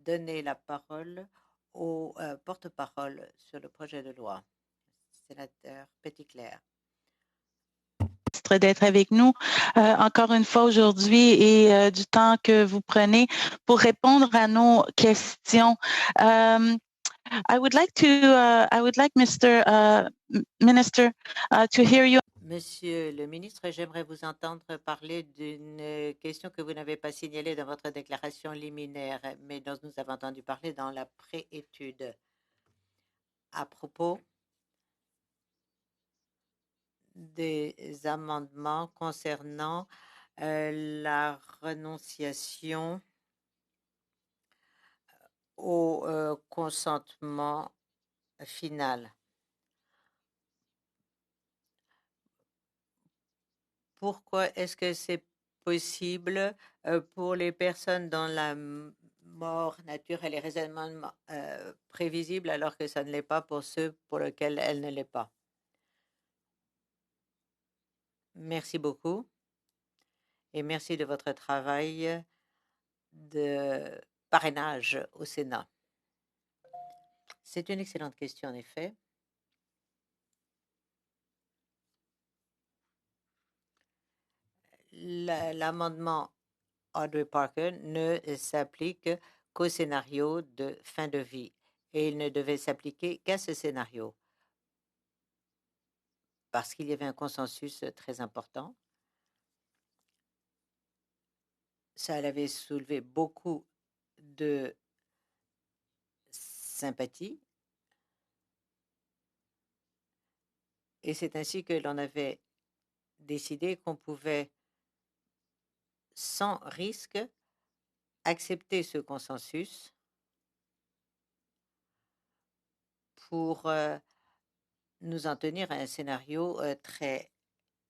donner la parole au porte-parole sur le projet de loi, sénateur Petitclerc. D'être avec nous encore une fois aujourd'hui et du temps que vous prenez pour répondre à nos questions. I would like Mr. Minister to hear you. Monsieur le ministre, j'aimerais vous entendre parler d'une question que vous n'avez pas signalée dans votre déclaration liminaire, mais dont nous avons entendu parler dans la préétude à propos des amendements concernant la renonciation au consentement final. Pourquoi est-ce que c'est possible pour les personnes dont la mort naturelle est raisonnement prévisible alors que ça ne l'est pas pour ceux pour lesquels elle ne l'est pas? Merci beaucoup et merci de votre travail de parrainage au Sénat. C'est une excellente question, en effet. L'amendement Audrey Parker ne s'applique qu'au scénario de fin de vie et il ne devait s'appliquer qu'à ce scénario parce qu'il y avait un consensus très important. Ça avait soulevé beaucoup de sympathie et c'est ainsi que l'on avait décidé qu'on pouvait, sans risque, accepter ce consensus pour nous en tenir à un scénario très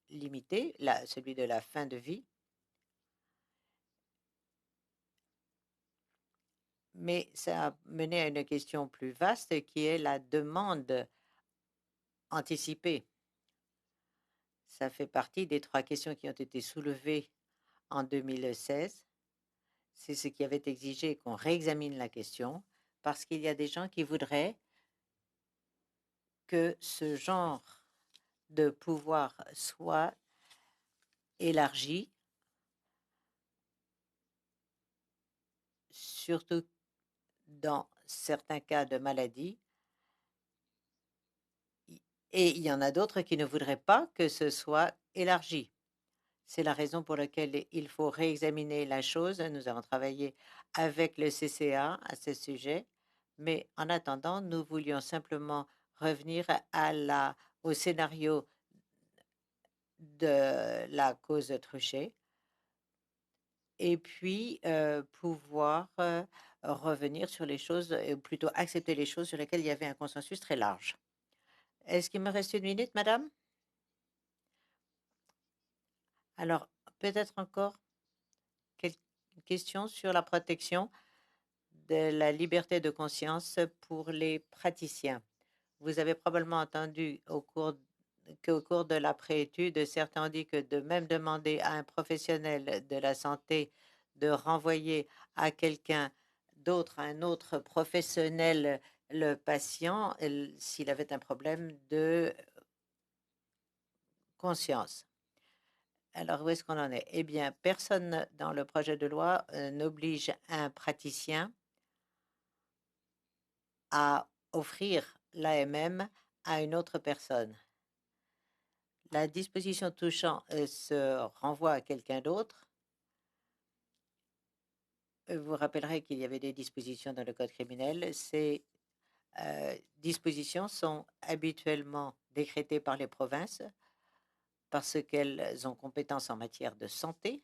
limité, celui de la fin de vie. Mais ça a mené à une question plus vaste qui est la demande anticipée. Ça fait partie des 3 questions qui ont été soulevées en 2016. C'est ce qui avait exigé qu'on réexamine la question parce qu'il y a des gens qui voudraient que ce genre de pouvoir soit élargi, surtout dans certains cas de maladie. Et il y en a d'autres qui ne voudraient pas que ce soit élargi. C'est la raison pour laquelle il faut réexaminer la chose. Nous avons travaillé avec le CCA à ce sujet, mais en attendant, nous voulions simplement revenir au scénario de la cause Truchet et puis pouvoir revenir sur les choses, ou plutôt accepter les choses sur lesquelles il y avait un consensus très large. Est-ce qu'il me reste 1 minute, madame? Alors, peut-être encore quelques questions sur la protection de la liberté de conscience pour les praticiens. Vous avez probablement entendu qu'au cours de la préétude, certains ont dit que de même demander à un professionnel de la santé de renvoyer à quelqu'un d'autre, à un autre professionnel, le patient, s'il avait un problème de conscience. Alors, où est-ce qu'on en est? Eh bien, personne dans le projet de loi n'oblige un praticien à offrir l'AMM à une autre personne. La disposition touchant ce renvoi à quelqu'un d'autre, vous rappellerez qu'il y avait des dispositions dans le code criminel. Ces dispositions sont habituellement décrétées par les provinces parce qu'elles ont compétence en matière de santé.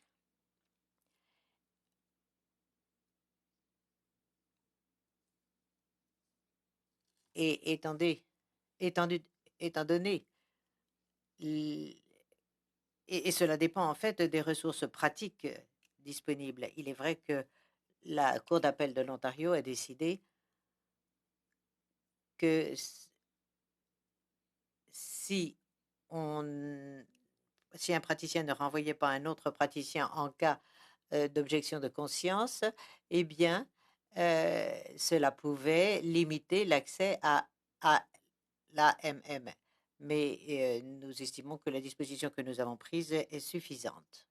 Et étant donné, et cela dépend en fait des ressources pratiques disponibles. Il est vrai que la Cour d'appel de l'Ontario a décidé que si un praticien ne renvoyait pas un autre praticien en cas d'objection de conscience, eh bien, cela pouvait limiter l'accès à l'AMM. Mais nous estimons que la disposition que nous avons prise est suffisante.